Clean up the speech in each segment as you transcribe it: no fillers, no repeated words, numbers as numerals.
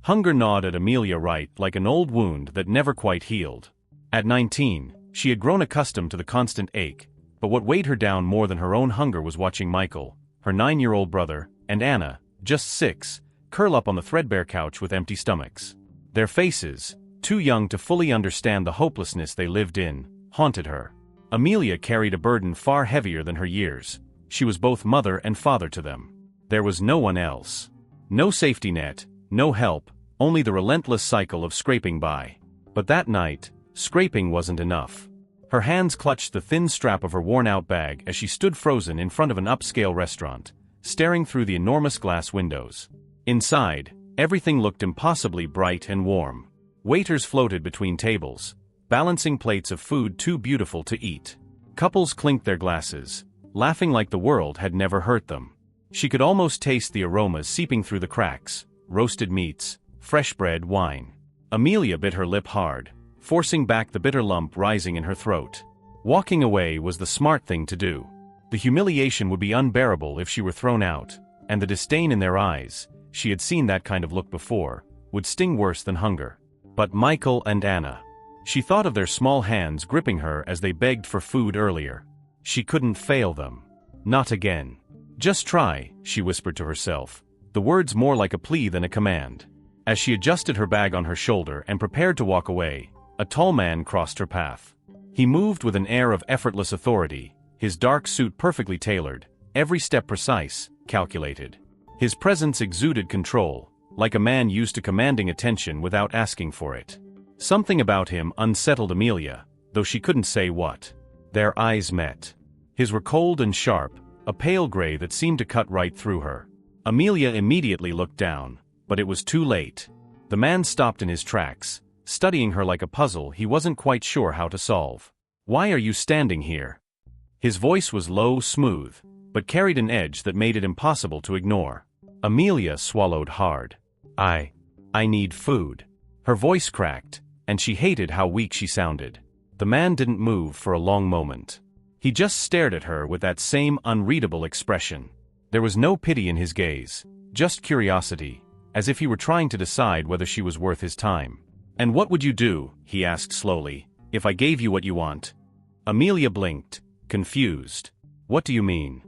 Hunger gnawed at Amelia Wright like an old wound that never quite healed. At 19, she had grown accustomed to the constant ache, but what weighed her down more than her own hunger was watching Michael, her 9-year-old brother, and Anna, just 6, curl up on the threadbare couch with empty stomachs. Their faces, too young to fully understand the hopelessness they lived in, haunted her. Amelia carried a burden far heavier than her years. She was both mother and father to them. There was no one else. No safety net, no help, only the relentless cycle of scraping by. But that night, scraping wasn't enough. Her hands clutched the thin strap of her worn-out bag as she stood frozen in front of an upscale restaurant, staring through the enormous glass windows. Inside, everything looked impossibly bright and warm. Waiters floated between tables, balancing plates of food too beautiful to eat. Couples clinked their glasses, laughing like the world had never hurt them. She could almost taste the aromas seeping through the cracks: roasted meats, fresh bread, wine. Amelia bit her lip hard, forcing back the bitter lump rising in her throat. Walking away was the smart thing to do. The humiliation would be unbearable if she were thrown out, and the disdain in their eyes, she had seen that kind of look before, would sting worse than hunger. But Michael and Anna. She thought of their small hands gripping her as they begged for food earlier. She couldn't fail them. Not again. "Just try," she whispered to herself, the words more like a plea than a command. As she adjusted her bag on her shoulder and prepared to walk away, a tall man crossed her path. He moved with an air of effortless authority, his dark suit perfectly tailored, every step precise, calculated. His presence exuded control, like a man used to commanding attention without asking for it. Something about him unsettled Amelia, though she couldn't say what. Their eyes met. His were cold and sharp, a pale gray that seemed to cut right through her. Amelia immediately looked down, but it was too late. The man stopped in his tracks, studying her like a puzzle he wasn't quite sure how to solve. "Why are you standing here?" His voice was low, smooth, but carried an edge that made it impossible to ignore. Amelia swallowed hard. I need food." Her voice cracked, and she hated how weak she sounded. The man didn't move for a long moment. He just stared at her with that same unreadable expression. There was no pity in his gaze, just curiosity, as if he were trying to decide whether she was worth his time. "And what would you do," he asked slowly, "if I gave you what you want?" Amelia blinked, confused. "What do you mean?"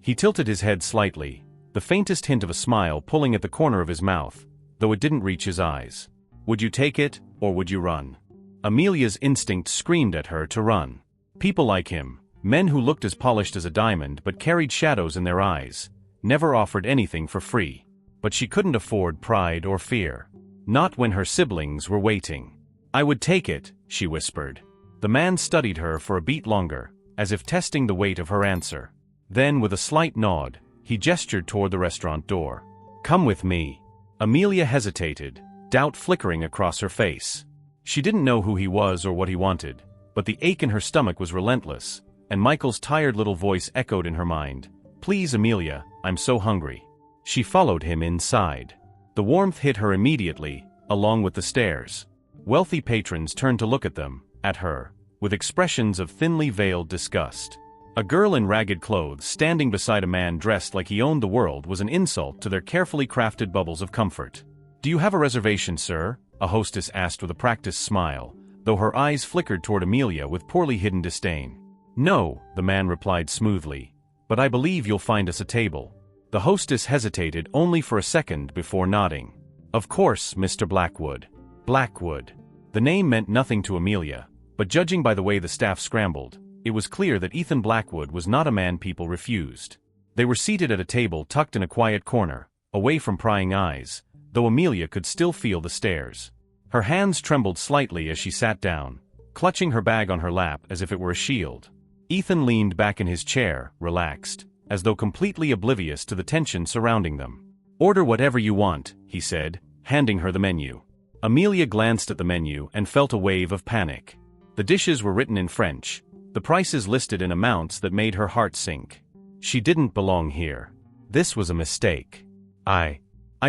He tilted his head slightly, the faintest hint of a smile pulling at the corner of his mouth, though it didn't reach his eyes. "Would you take it, or would you run?" Amelia's instinct screamed at her to run. People like him, men who looked as polished as a diamond but carried shadows in their eyes, never offered anything for free. But she couldn't afford pride or fear. Not when her siblings were waiting. "I would take it," she whispered. The man studied her for a beat longer, as if testing the weight of her answer. Then, with a slight nod, he gestured toward the restaurant door. "Come with me." Amelia hesitated, doubt flickering across her face. She didn't know who he was or what he wanted, but the ache in her stomach was relentless, and Michael's tired little voice echoed in her mind. "Please, Amelia, I'm so hungry." She followed him inside. The warmth hit her immediately, along with the stares. Wealthy patrons turned to look at them, at her, with expressions of thinly veiled disgust. A girl in ragged clothes standing beside a man dressed like he owned the world was an insult to their carefully crafted bubbles of comfort. "Do you have a reservation, sir?" a hostess asked with a practiced smile, though her eyes flickered toward Amelia with poorly hidden disdain. "No," the man replied smoothly, "but I believe you'll find us a table." The hostess hesitated only for a second before nodding. "Of course, Mr. Blackwood." Blackwood. The name meant nothing to Amelia, but judging by the way the staff scrambled, it was clear that Ethan Blackwood was not a man people refused. They were seated at a table tucked in a quiet corner, away from prying eyes, though Amelia could still feel the stares. Her hands trembled slightly as she sat down, clutching her bag on her lap as if it were a shield. Ethan leaned back in his chair, relaxed, as though completely oblivious to the tension surrounding them. "Order whatever you want," he said, handing her the menu. Amelia glanced at the menu and felt a wave of panic. The dishes were written in French, the prices listed in amounts that made her heart sink. She didn't belong here. This was a mistake. I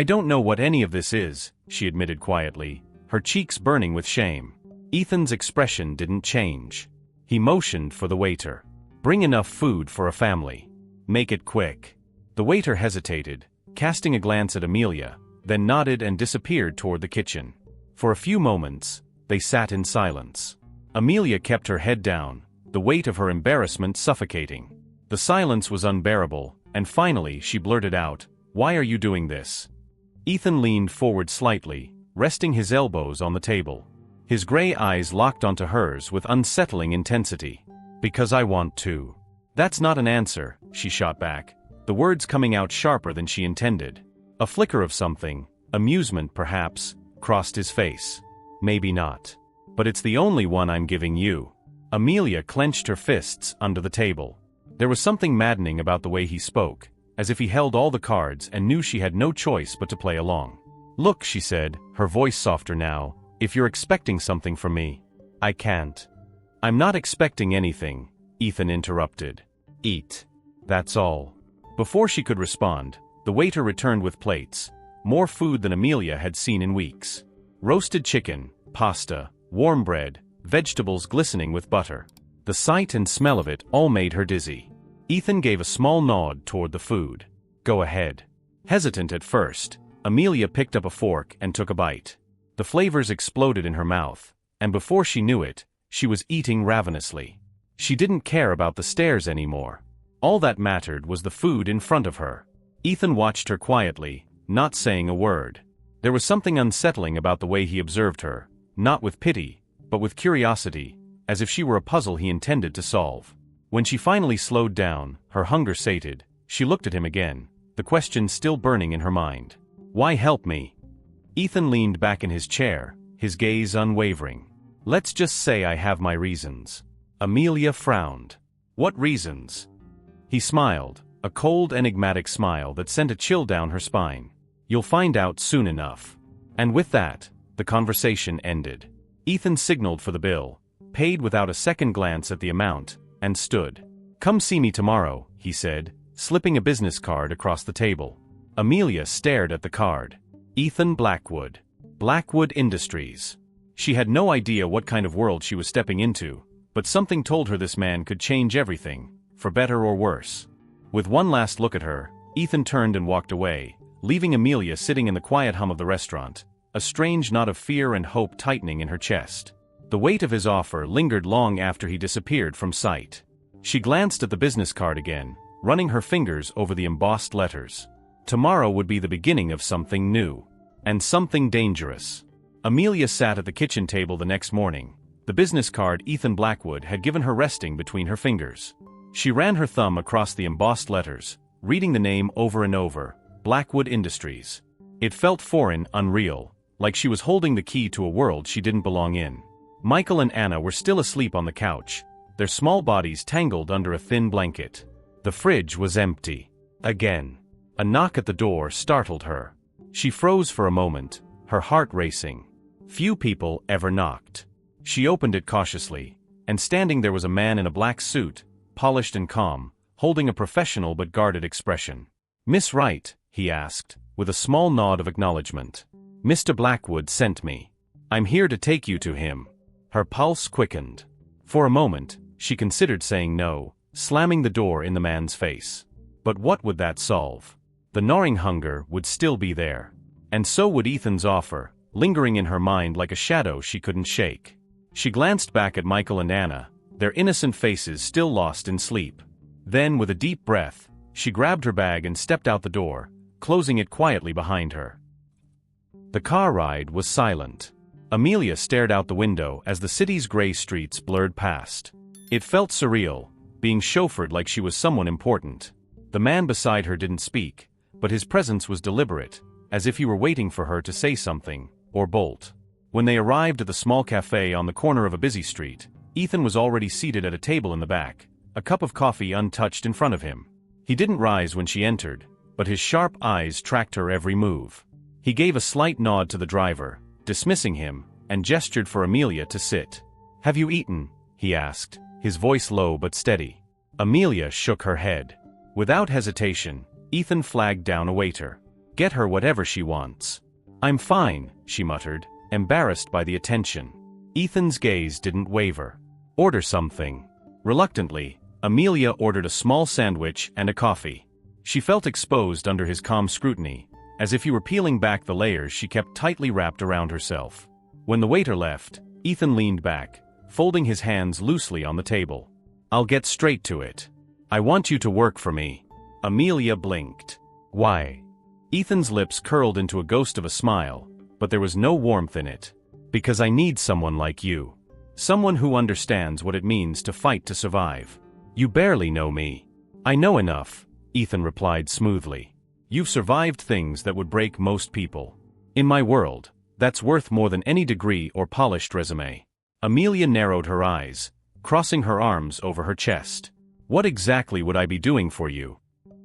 don't know what any of this is," she admitted quietly, her cheeks burning with shame. Ethan's expression didn't change. He motioned for the waiter. "Bring enough food for a family. Make it quick." The waiter hesitated, casting a glance at Amelia, then nodded and disappeared toward the kitchen. For a few moments, they sat in silence. Amelia kept her head down, the weight of her embarrassment suffocating. The silence was unbearable, and finally she blurted out, "Why are you doing this?" Ethan leaned forward slightly, resting his elbows on the table. His gray eyes locked onto hers with unsettling intensity. "Because I want to." "That's not an answer," she shot back, the words coming out sharper than she intended. A flicker of something, amusement perhaps, crossed his face. "Maybe not. But it's the only one I'm giving you." Amelia clenched her fists under the table. There was something maddening about the way he spoke, as if he held all the cards and knew she had no choice but to play along. "Look," she said, her voice softer now, "if you're expecting something from me, I can't." "I'm not expecting anything," Ethan interrupted. "Eat. That's all." Before she could respond, the waiter returned with plates, more food than Amelia had seen in weeks. Roasted chicken, pasta, warm bread, vegetables glistening with butter. The sight and smell of it all made her dizzy. Ethan gave a small nod toward the food. "Go ahead." Hesitant at first, Amelia picked up a fork and took a bite. The flavors exploded in her mouth, and before she knew it, she was eating ravenously. She didn't care about the stares anymore. All that mattered was the food in front of her. Ethan watched her quietly, not saying a word. There was something unsettling about the way he observed her, not with pity, but with curiosity, as if she were a puzzle he intended to solve. When she finally slowed down, her hunger sated, she looked at him again, the question still burning in her mind. "Why help me?" Ethan leaned back in his chair, his gaze unwavering. "Let's just say I have my reasons." Amelia frowned. "What reasons?" He smiled, a cold, enigmatic smile that sent a chill down her spine. "You'll find out soon enough." And with that, the conversation ended. Ethan signaled for the bill, paid without a second glance at the amount, and stood. "Come see me tomorrow," he said, slipping a business card across the table. Amelia stared at the card. Ethan Blackwood. Blackwood Industries. She had no idea what kind of world she was stepping into, but something told her this man could change everything, for better or worse. With one last look at her, Ethan turned and walked away, leaving Amelia sitting in the quiet hum of the restaurant, a strange knot of fear and hope tightening in her chest. The weight of his offer lingered long after he disappeared from sight. She glanced at the business card again, running her fingers over the embossed letters. Tomorrow would be the beginning of something new. And something dangerous. Amelia sat at the kitchen table the next morning, the business card Ethan Blackwood had given her resting between her fingers. She ran her thumb across the embossed letters, reading the name over and over, Blackwood Industries. It felt foreign, unreal, like she was holding the key to a world she didn't belong in. Michael and Anna were still asleep on the couch, their small bodies tangled under a thin blanket. The fridge was empty. Again. A knock at the door startled her. She froze for a moment, her heart racing. Few people ever knocked. She opened it cautiously, and standing there was a man in a black suit, polished and calm, holding a professional but guarded expression. "Miss Wright?" he asked, with a small nod of acknowledgement. "Mr. Blackwood sent me. I'm here to take you to him." Her pulse quickened. For a moment, she considered saying no, slamming the door in the man's face. But what would that solve? The gnawing hunger would still be there. And so would Ethan's offer, lingering in her mind like a shadow she couldn't shake. She glanced back at Michael and Anna, their innocent faces still lost in sleep. Then, with a deep breath, she grabbed her bag and stepped out the door, closing it quietly behind her. The car ride was silent. Amelia stared out the window as the city's gray streets blurred past. It felt surreal, being chauffeured like she was someone important. The man beside her didn't speak, but his presence was deliberate, as if he were waiting for her to say something, or bolt. When they arrived at the small cafe on the corner of a busy street, Ethan was already seated at a table in the back, a cup of coffee untouched in front of him. He didn't rise when she entered, but his sharp eyes tracked her every move. He gave a slight nod to the driver, dismissing him, and gestured for Amelia to sit. "Have you eaten?" he asked, his voice low but steady. Amelia shook her head. Without hesitation, Ethan flagged down a waiter. "Get her whatever she wants." "I'm fine," she muttered, embarrassed by the attention. Ethan's gaze didn't waver. "Order something." Reluctantly, Amelia ordered a small sandwich and a coffee. She felt exposed under his calm scrutiny, as if he were peeling back the layers she kept tightly wrapped around herself. When the waiter left, Ethan leaned back, folding his hands loosely on the table. "I'll get straight to it. I want you to work for me." Amelia blinked. "Why?" Ethan's lips curled into a ghost of a smile, but there was no warmth in it. "Because I need someone like you. Someone who understands what it means to fight to survive. You barely know me." "I know enough," Ethan replied smoothly. "You've survived things that would break most people. In my world, that's worth more than any degree or polished resume." Amelia narrowed her eyes, crossing her arms over her chest. "What exactly would I be doing for you?"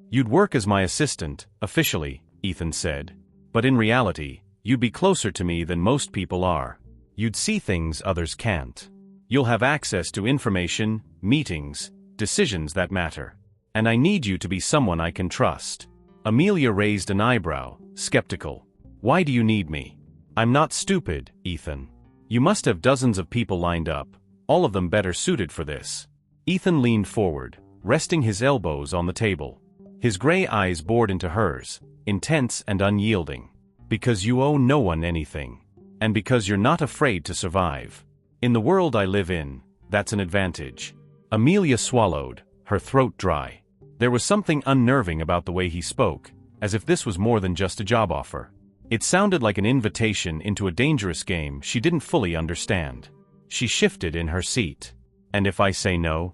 "You'd work as my assistant, officially," Ethan said. "But in reality, you'd be closer to me than most people are. You'd see things others can't. You'll have access to information, meetings, decisions that matter. And I need you to be someone I can trust." Amelia raised an eyebrow, skeptical. "Why do you need me?" "I'm not stupid, Ethan. You must have dozens of people lined up, all of them better suited for this." Ethan leaned forward, resting his elbows on the table. His gray eyes bored into hers, intense and unyielding. "Because you owe no one anything. And because you're not afraid to survive. In the world I live in, that's an advantage." Amelia swallowed, her throat dry. There was something unnerving about the way he spoke, as if this was more than just a job offer. It sounded like an invitation into a dangerous game she didn't fully understand. She shifted in her seat. "And if I say no?"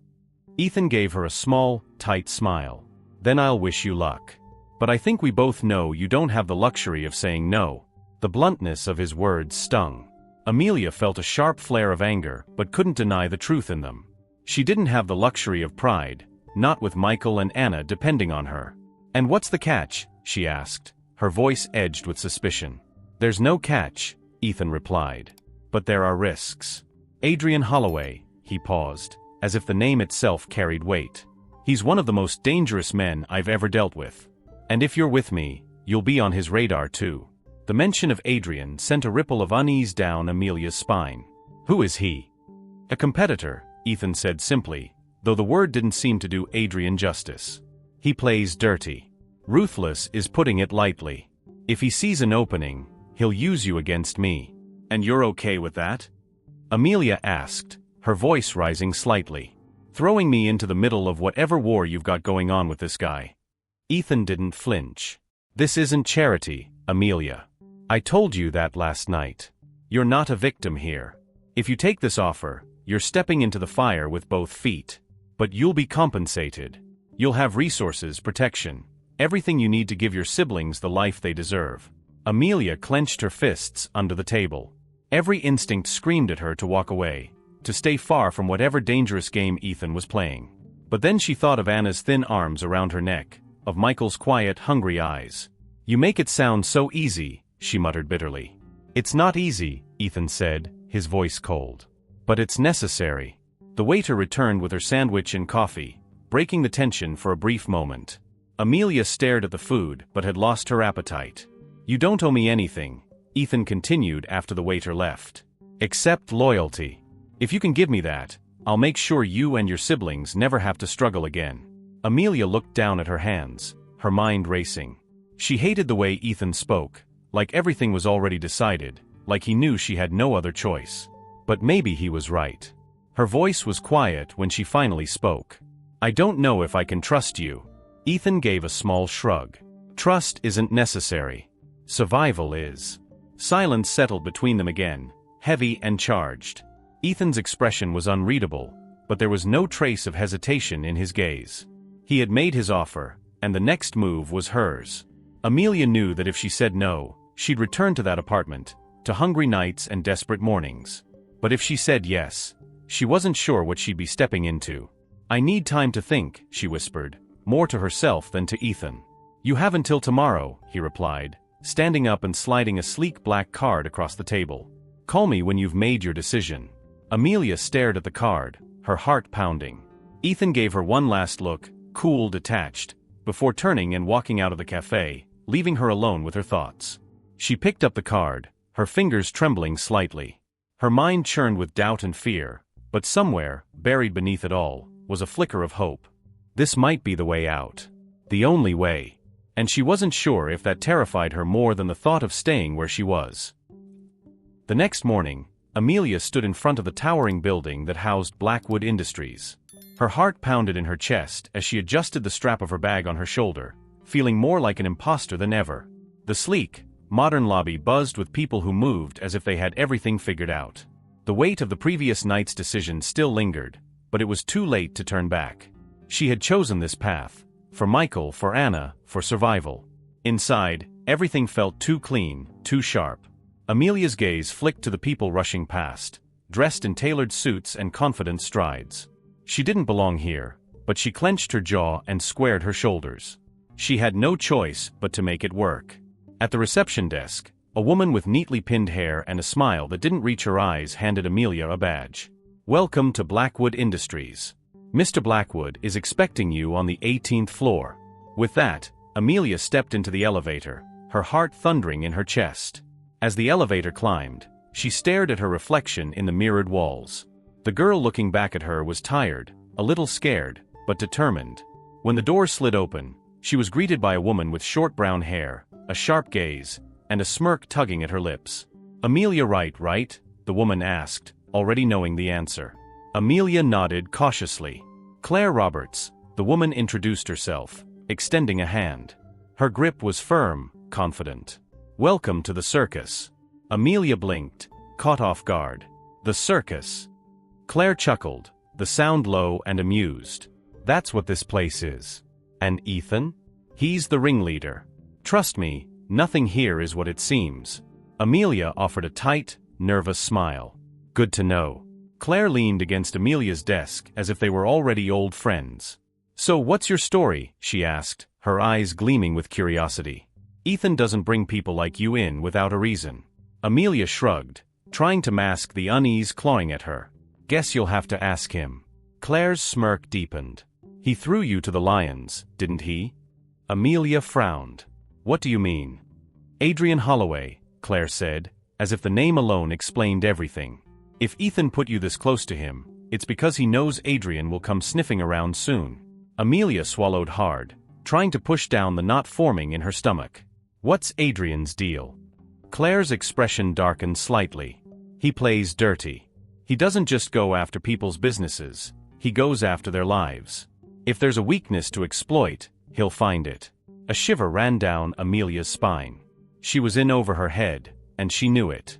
Ethan gave her a small, tight smile. "Then I'll wish you luck. But I think we both know you don't have the luxury of saying no." The bluntness of his words stung. Amelia felt a sharp flare of anger, but couldn't deny the truth in them. She didn't have the luxury of pride, not with Michael and Anna depending on her. "And what's the catch?" she asked, her voice edged with suspicion. "There's no catch," Ethan replied. "But there are risks." "Adrian Holloway," he paused, as if the name itself carried weight. "He's one of the most dangerous men I've ever dealt with. And if you're with me, you'll be on his radar too." The mention of Adrian sent a ripple of unease down Amelia's spine. "Who is he?" "A competitor," Ethan said simply, though the word didn't seem to do Adrian justice. "He plays dirty. Ruthless is putting it lightly. If he sees an opening, he'll use you against me." "And you're okay with that?" Amelia asked, her voice rising slightly. "Throwing me into the middle of whatever war you've got going on with this guy?" Ethan didn't flinch. "This isn't charity, Amelia. I told you that last night. You're not a victim here. If you take this offer, you're stepping into the fire with both feet. But you'll be compensated. You'll have resources, protection, everything you need to give your siblings the life they deserve." Amelia clenched her fists under the table. Every instinct screamed at her to walk away, to stay far from whatever dangerous game Ethan was playing. But then she thought of Anna's thin arms around her neck, of Michael's quiet, hungry eyes. "You make it sound so easy," she muttered bitterly. "It's not easy," Ethan said, his voice cold. "But it's necessary." The waiter returned with her sandwich and coffee, breaking the tension for a brief moment. Amelia stared at the food but had lost her appetite. "You don't owe me anything," Ethan continued after the waiter left. "Except loyalty. If you can give me that, I'll make sure you and your siblings never have to struggle again." Amelia looked down at her hands, her mind racing. She hated the way Ethan spoke, like everything was already decided, like he knew she had no other choice. But maybe he was right. Her voice was quiet when she finally spoke. "I don't know if I can trust you." Ethan gave a small shrug. "Trust isn't necessary. Survival is." Silence settled between them again, heavy and charged. Ethan's expression was unreadable, but there was no trace of hesitation in his gaze. He had made his offer, and the next move was hers. Amelia knew that if she said no, she'd return to that apartment, to hungry nights and desperate mornings. But if she said yes, she wasn't sure what she'd be stepping into. "I need time to think," she whispered, more to herself than to Ethan. "You have until tomorrow," he replied, standing up and sliding a sleek black card across the table. "Call me when you've made your decision." Amelia stared at the card, her heart pounding. Ethan gave her one last look, cool, detached, before turning and walking out of the cafe, leaving her alone with her thoughts. She picked up the card, her fingers trembling slightly. Her mind churned with doubt and fear, but somewhere, buried beneath it all, was a flicker of hope. This might be the way out. The only way. and she wasn't sure if that terrified her more than the thought of staying where she was. The next morning, Amelia stood in front of the towering building that housed Blackwood Industries. Her heart pounded in her chest as she adjusted the strap of her bag on her shoulder, feeling more like an imposter than ever. The sleek, modern lobby buzzed with people who moved as if they had everything figured out. The weight of the previous night's decision still lingered, but it was too late to turn back. She had chosen this path. For Michael, for Anna, for survival. Inside, everything felt too clean, too sharp. Amelia's gaze flicked to the people rushing past, dressed in tailored suits and confident strides. She didn't belong here, but she clenched her jaw and squared her shoulders. She had no choice but to make it work. At the reception desk, a woman with neatly pinned hair and a smile that didn't reach her eyes handed Amelia a badge. "Welcome to Blackwood Industries. Mr. Blackwood is expecting you on the 18th floor." With that, Amelia stepped into the elevator, her heart thundering in her chest. As the elevator climbed, she stared at her reflection in the mirrored walls. The girl looking back at her was tired, a little scared, but determined. When the door slid open, she was greeted by a woman with short brown hair, a sharp gaze, and a smirk tugging at her lips. "Amelia Wright, right?" the woman asked, already knowing the answer. Amelia nodded cautiously. "Claire Roberts," the woman introduced herself, extending a hand. Her grip was firm, confident. "Welcome to the circus." Amelia blinked, caught off guard. "The circus?" Claire chuckled, the sound low and amused. "That's what this place is." "And Ethan? He's the ringleader. Trust me, nothing here is what it seems." Amelia offered a tight, nervous smile. "Good to know." Claire leaned against Amelia's desk as if they were already old friends. "So what's your story?" she asked, her eyes gleaming with curiosity. "Ethan doesn't bring people like you in without a reason." Amelia shrugged, trying to mask the unease clawing at her. "Guess you'll have to ask him." Claire's smirk deepened. "He threw you to the lions, didn't he?" Amelia frowned. "What do you mean?" "Adrian Holloway," Claire said, as if the name alone explained everything. "If Ethan put you this close to him, it's because he knows Adrian will come sniffing around soon." Amelia swallowed hard, trying to push down the knot forming in her stomach. "What's Adrian's deal?" Claire's expression darkened slightly. "He plays dirty. He doesn't just go after people's businesses, he goes after their lives. If there's a weakness to exploit, he'll find it." A shiver ran down Amelia's spine. She was in over her head, and she knew it.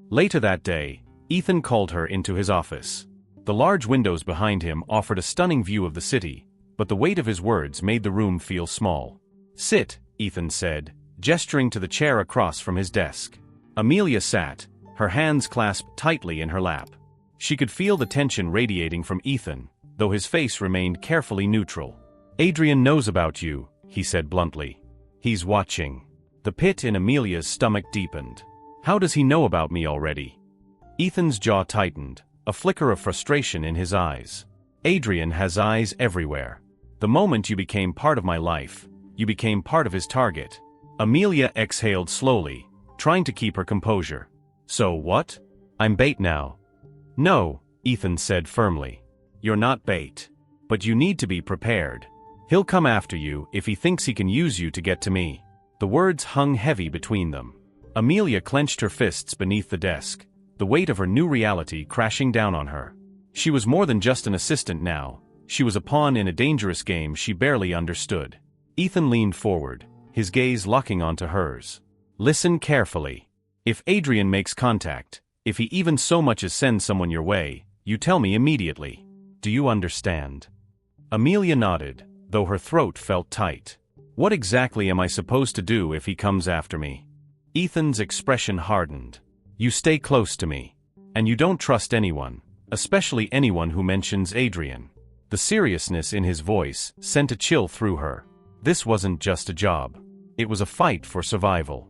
Later that day, Ethan called her into his office. The large windows behind him offered a stunning view of the city, but the weight of his words made the room feel small. "Sit," Ethan said, gesturing to the chair across from his desk. Amelia sat, her hands clasped tightly in her lap. She could feel the tension radiating from Ethan, though his face remained carefully neutral. "Adrian knows about you," he said bluntly. "He's watching." The pit in Amelia's stomach deepened. "How does he know about me already?" Ethan's jaw tightened, a flicker of frustration in his eyes. "Adrian has eyes everywhere. The moment you became part of my life, you became part of his target." Amelia exhaled slowly, trying to keep her composure. "So what? I'm bait now?" "No," Ethan said firmly. "You're not bait. But you need to be prepared. He'll come after you if he thinks he can use you to get to me." The words hung heavy between them. Amelia clenched her fists beneath the desk, the weight of her new reality crashing down on her. She was more than just an assistant now, she was a pawn in a dangerous game she barely understood. Ethan leaned forward, his gaze locking onto hers. "Listen carefully. If Adrian makes contact, if he even so much as sends someone your way, you tell me immediately. Do you understand?" Amelia nodded, though her throat felt tight. "What exactly am I supposed to do if he comes after me?" Ethan's expression hardened. "You stay close to me. And you don't trust anyone, especially anyone who mentions Adrian." The seriousness in his voice sent a chill through her. This wasn't just a job. It was a fight for survival.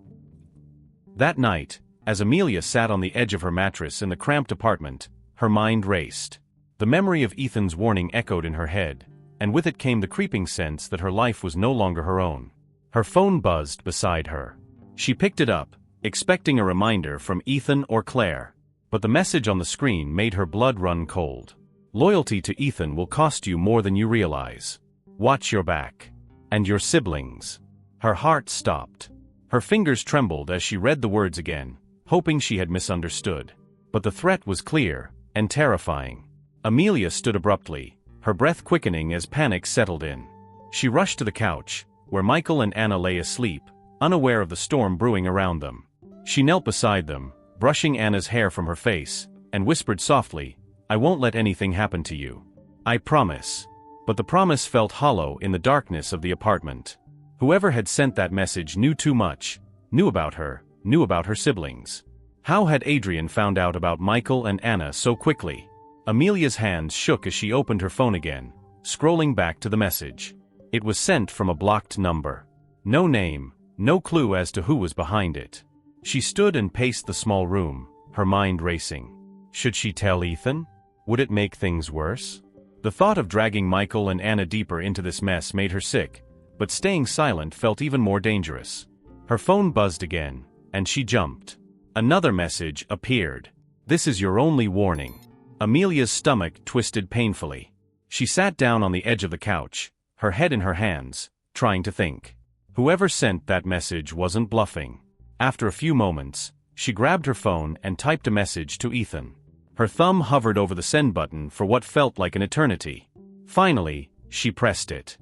That night, as Amelia sat on the edge of her mattress in the cramped apartment, her mind raced. The memory of Ethan's warning echoed in her head, and with it came the creeping sense that her life was no longer her own. Her phone buzzed beside her. She picked it up, expecting a reminder from Ethan or Claire, but the message on the screen made her blood run cold. "Loyalty to Ethan will cost you more than you realize. Watch your back." And your siblings. Her heart stopped. Her fingers trembled as she read the words again, hoping she had misunderstood. But the threat was clear and terrifying. Amelia stood abruptly, her breath quickening as panic settled in. She rushed to the couch, where Michael and Anna lay asleep, unaware of the storm brewing around them. She knelt beside them, brushing Anna's hair from her face, and whispered softly, "I won't let anything happen to you. I promise." But the promise felt hollow in the darkness of the apartment. Whoever had sent that message knew too much, knew about her siblings. How had Adrian found out about Michael and Anna so quickly? Amelia's hands shook as she opened her phone again, scrolling back to the message. It was sent from a blocked number. No name, no clue as to who was behind it. She stood and paced the small room, her mind racing. Should she tell Ethan? Would it make things worse? The thought of dragging Michael and Anna deeper into this mess made her sick, but staying silent felt even more dangerous. Her phone buzzed again, and she jumped. Another message appeared. "This is your only warning." Amelia's stomach twisted painfully. She sat down on the edge of the couch, her head in her hands, trying to think. Whoever sent that message wasn't bluffing. After a few moments, she grabbed her phone and typed a message to Ethan. Her thumb hovered over the send button for what felt like an eternity. Finally, she pressed it.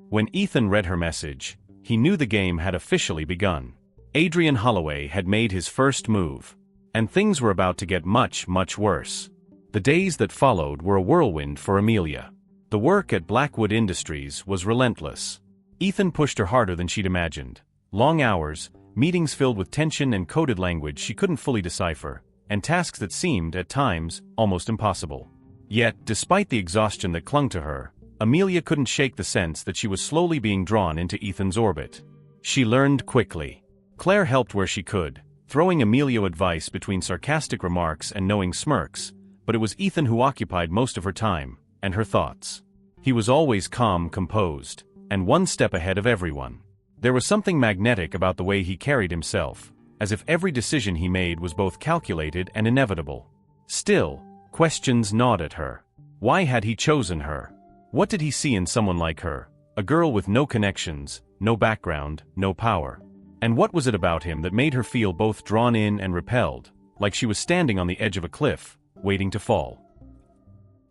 When Ethan read her message, he knew the game had officially begun. Adrian Holloway had made his first move. And things were about to get much, much worse. The days that followed were a whirlwind for Amelia. The work at Blackwood Industries was relentless. Ethan pushed her harder than she'd imagined. Long hours, meetings filled with tension and coded language she couldn't fully decipher, and tasks that seemed, at times, almost impossible. Yet, despite the exhaustion that clung to her, Amelia couldn't shake the sense that she was slowly being drawn into Ethan's orbit. She learned quickly. Claire helped where she could, throwing Amelia advice between sarcastic remarks and knowing smirks, but it was Ethan who occupied most of her time, and her thoughts. He was always calm, composed, and one step ahead of everyone. There was something magnetic about the way he carried himself, as if every decision he made was both calculated and inevitable. Still, questions gnawed at her. Why had he chosen her? What did he see in someone like her, a girl with no connections, no background, no power? And what was it about him that made her feel both drawn in and repelled, like she was standing on the edge of a cliff, waiting to fall?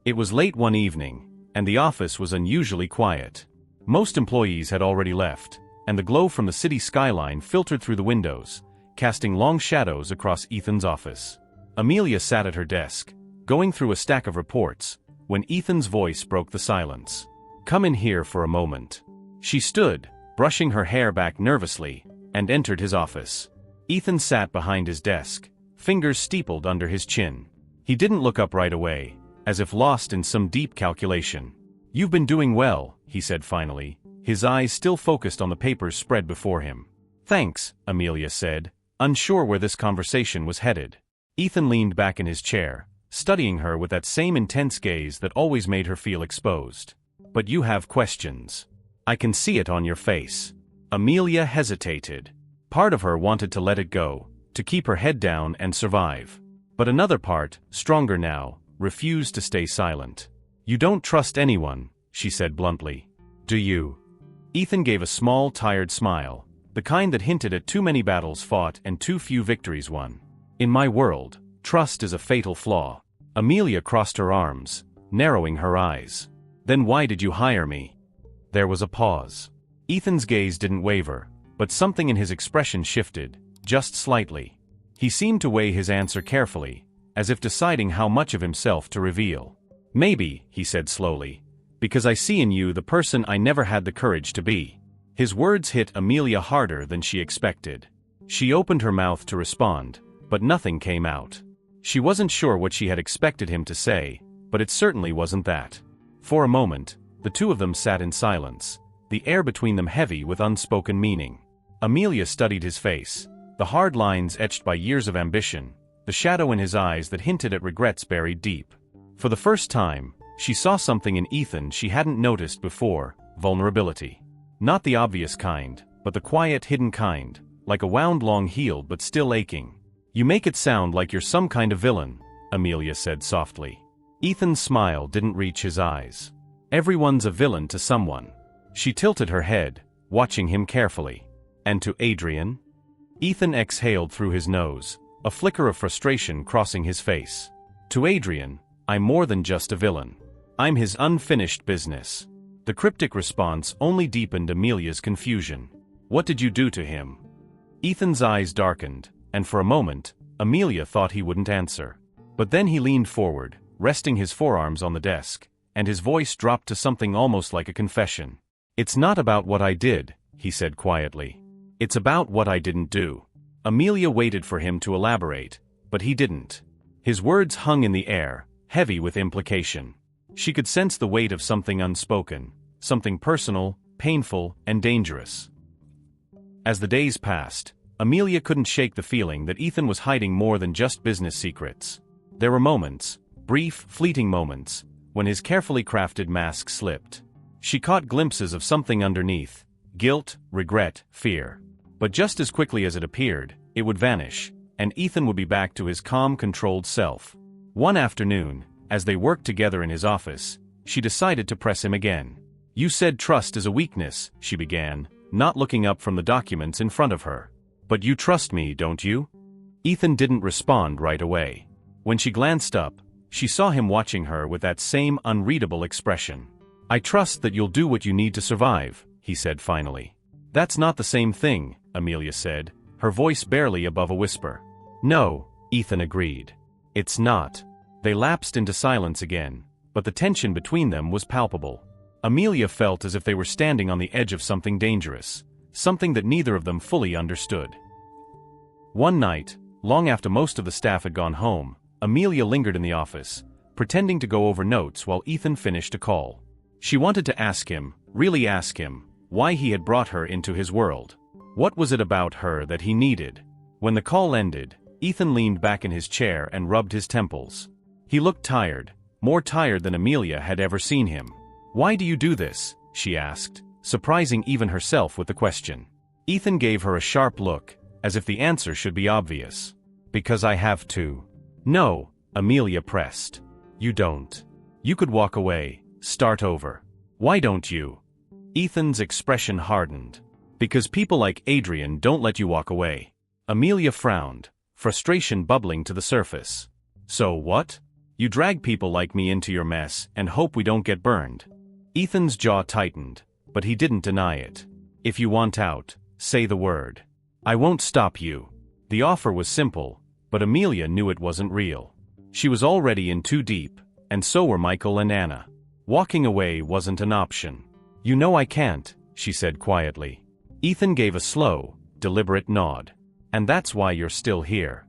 It was late one evening, and the office was unusually quiet. Most employees had already left, and the glow from the city skyline filtered through the windows, casting long shadows across Ethan's office. Amelia sat at her desk, going through a stack of reports, when Ethan's voice broke the silence. "Come in here for a moment." She stood, brushing her hair back nervously, and entered his office. Ethan sat behind his desk, fingers steepled under his chin. He didn't look up right away, as if lost in some deep calculation. "You've been doing well," he said finally, his eyes still focused on the papers spread before him. "Thanks," Amelia said, unsure where this conversation was headed. Ethan leaned back in his chair, studying her with that same intense gaze that always made her feel exposed. "But you have questions. I can see it on your face." Amelia hesitated. Part of her wanted to let it go, to keep her head down and survive. But another part, stronger now, refused to stay silent. "You don't trust anyone," she said bluntly. "Do you?" Ethan gave a small, tired smile, the kind that hinted at too many battles fought and too few victories won. "In my world, trust is a fatal flaw." Amelia crossed her arms, narrowing her eyes. "Then why did you hire me?" There was a pause. Ethan's gaze didn't waver, but something in his expression shifted, just slightly. He seemed to weigh his answer carefully, as if deciding how much of himself to reveal. "Maybe," he said slowly, "because I see in you the person I never had the courage to be." His words hit Amelia harder than she expected. She opened her mouth to respond, but nothing came out. She wasn't sure what she had expected him to say, but it certainly wasn't that. For a moment, the two of them sat in silence, the air between them heavy with unspoken meaning. Amelia studied his face, the hard lines etched by years of ambition, the shadow in his eyes that hinted at regrets buried deep. For the first time, she saw something in Ethan she hadn't noticed before: vulnerability. Not the obvious kind, but the quiet, hidden kind, like a wound long healed but still aching. "You make it sound like you're some kind of villain," Amelia said softly. Ethan's smile didn't reach his eyes. "Everyone's a villain to someone." She tilted her head, watching him carefully. And to Adrian? Ethan exhaled through his nose, a flicker of frustration crossing his face. To Adrian, I'm more than just a villain. I'm his unfinished business. The cryptic response only deepened Amelia's confusion. What did you do to him? Ethan's eyes darkened, and for a moment, Amelia thought he wouldn't answer. But then he leaned forward, resting his forearms on the desk, and his voice dropped to something almost like a confession. It's not about what I did, he said quietly. It's about what I didn't do. Amelia waited for him to elaborate, but he didn't. His words hung in the air, heavy with implication. She could sense the weight of something unspoken, something personal, painful, and dangerous. As the days passed, Amelia couldn't shake the feeling that Ethan was hiding more than just business secrets. There were moments, brief, fleeting moments, when his carefully crafted mask slipped. She caught glimpses of something underneath: guilt, regret, fear. But just as quickly as it appeared, it would vanish, and Ethan would be back to his calm, controlled self. One afternoon, as they worked together in his office, she decided to press him again. You said trust is a weakness, she began, not looking up from the documents in front of her. But you trust me, don't you? Ethan didn't respond right away. When she glanced up, she saw him watching her with that same unreadable expression. I trust that you'll do what you need to survive, he said finally. That's not the same thing, Amelia said, her voice barely above a whisper. No, Ethan agreed. It's not. They lapsed into silence again, but the tension between them was palpable. Amelia felt as if they were standing on the edge of something dangerous, something that neither of them fully understood. One night, long after most of the staff had gone home, Amelia lingered in the office, pretending to go over notes while Ethan finished a call. She wanted to ask him, really ask him, why he had brought her into his world. What was it about her that he needed? When the call ended, Ethan leaned back in his chair and rubbed his temples. He looked tired, more tired than Amelia had ever seen him. Why do you do this? She asked, surprising even herself with the question. Ethan gave her a sharp look, as if the answer should be obvious. Because I have to. No, Amelia pressed. You don't. You could walk away, start over. Why don't you? Ethan's expression hardened. Because people like Adrian don't let you walk away. Amelia frowned, frustration bubbling to the surface. So what? You drag people like me into your mess and hope we don't get burned. Ethan's jaw tightened, but he didn't deny it. If you want out, say the word. I won't stop you. The offer was simple, but Amelia knew it wasn't real. She was already in too deep, and so were Michael and Anna. Walking away wasn't an option. You know I can't, she said quietly. Ethan gave a slow, deliberate nod. And that's why you're still here.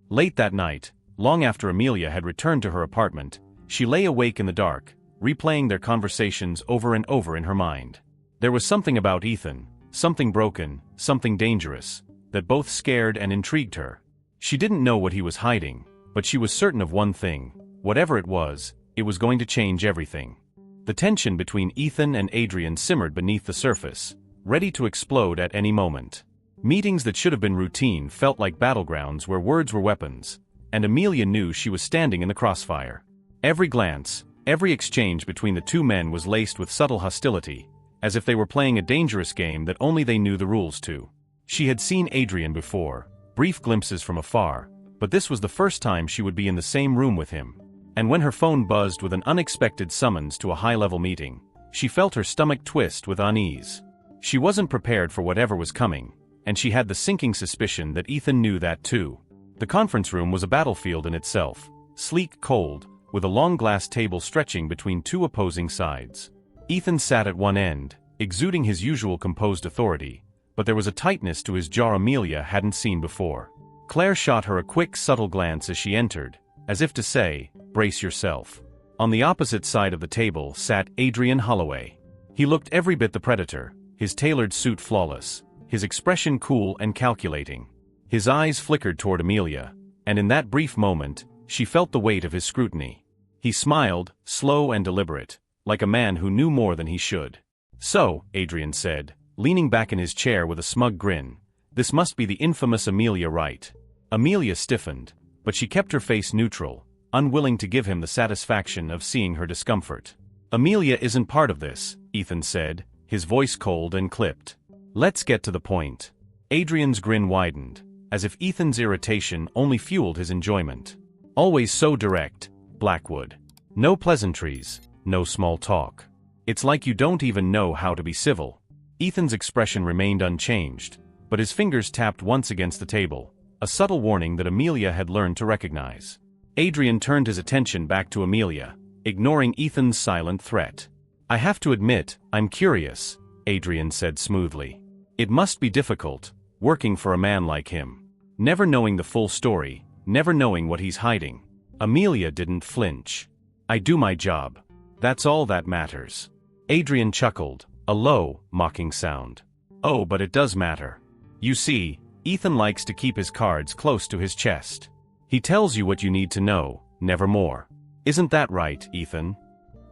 Late that night, long after Amelia had returned to her apartment, she lay awake in the dark, replaying their conversations over and over in her mind. There was something about Ethan, something broken, something dangerous, that both scared and intrigued her. She didn't know what he was hiding, but she was certain of one thing: whatever it was going to change everything. The tension between Ethan and Adrian simmered beneath the surface, ready to explode at any moment. Meetings that should have been routine felt like battlegrounds where words were weapons, and Amelia knew she was standing in the crossfire. Every glance, every exchange between the two men was laced with subtle hostility, as if they were playing a dangerous game that only they knew the rules to. She had seen Adrian before, brief glimpses from afar, but this was the first time she would be in the same room with him. And when her phone buzzed with an unexpected summons to a high-level meeting, she felt her stomach twist with unease. She wasn't prepared for whatever was coming, and she had the sinking suspicion that Ethan knew that too. The conference room was a battlefield in itself, sleek, cold, with a long glass table stretching between two opposing sides. Ethan sat at one end, exuding his usual composed authority, but there was a tightness to his jaw Amelia hadn't seen before. Claire shot her a quick, subtle glance as she entered, as if to say, "Brace yourself." On the opposite side of the table sat Adrian Holloway. He looked every bit the predator, his tailored suit flawless, his expression cool and calculating. His eyes flickered toward Amelia, and in that brief moment, she felt the weight of his scrutiny. He smiled, slow and deliberate, like a man who knew more than he should. "So," Adrian said, leaning back in his chair with a smug grin, "this must be the infamous Amelia Wright." Amelia stiffened, but she kept her face neutral, unwilling to give him the satisfaction of seeing her discomfort. Amelia isn't part of this, Ethan said, his voice cold and clipped. Let's get to the point. Adrian's grin widened, as if Ethan's irritation only fueled his enjoyment. Always so direct, Blackwood. No pleasantries, no small talk. It's like you don't even know how to be civil. Ethan's expression remained unchanged, but his fingers tapped once against the table, a subtle warning that Amelia had learned to recognize. Adrian turned his attention back to Amelia, ignoring Ethan's silent threat. I have to admit, I'm curious, Adrian said smoothly. It must be difficult, working for a man like him. Never knowing the full story, never knowing what he's hiding. Amelia didn't flinch. I do my job. That's all that matters. Adrian chuckled, a low, mocking sound. Oh, but it does matter. You see, Ethan likes to keep his cards close to his chest. He tells you what you need to know, never more. Isn't that right, Ethan?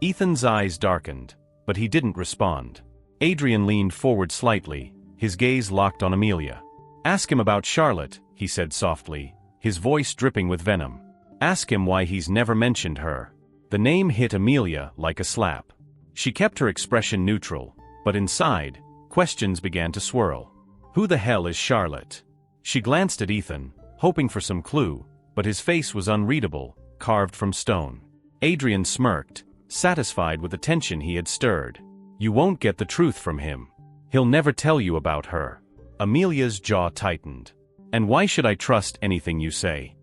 Ethan's eyes darkened, but he didn't respond. Adrian leaned forward slightly, his gaze locked on Amelia. Ask him about Charlotte, he said softly, his voice dripping with venom. Ask him why he's never mentioned her. The name hit Amelia like a slap. She kept her expression neutral, but inside, questions began to swirl. Who the hell is Charlotte? She glanced at Ethan, hoping for some clue, but his face was unreadable, carved from stone. Adrian smirked, satisfied with the tension he had stirred. You won't get the truth from him. He'll never tell you about her. Amelia's jaw tightened. And why should I trust anything you say?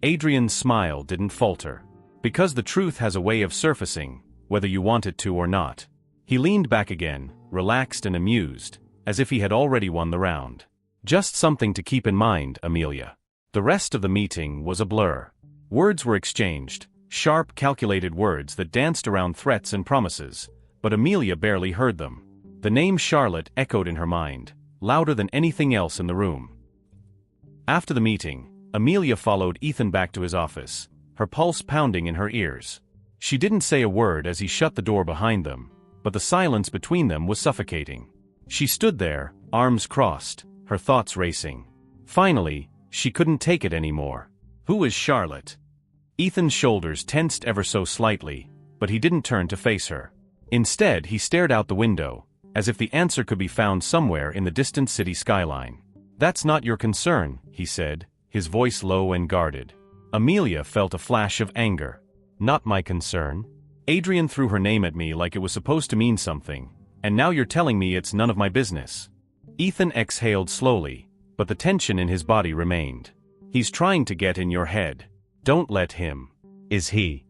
Adrian's smile didn't falter. Because the truth has a way of surfacing, whether you want it to or not. He leaned back again, relaxed and amused, as if he had already won the round. Just something to keep in mind, Amelia. The rest of the meeting was a blur. Words were exchanged, sharp, calculated words that danced around threats and promises, but Amelia barely heard them. The name Charlotte echoed in her mind, louder than anything else in the room. After the meeting, Amelia followed Ethan back to his office, her pulse pounding in her ears. She didn't say a word as he shut the door behind them, but the silence between them was suffocating. She stood there, arms crossed, her thoughts racing. Finally, she couldn't take it anymore. Who is Charlotte? Ethan's shoulders tensed ever so slightly, but he didn't turn to face her. Instead, he stared out the window, as if the answer could be found somewhere in the distant city skyline. That's not your concern, he said, his voice low and guarded. Amelia felt a flash of anger. Not my concern? Adrian threw her name at me like it was supposed to mean something, and now you're telling me it's none of my business. Ethan exhaled slowly, but the tension in his body remained. He's trying to get in your head. Don't let him. Is he?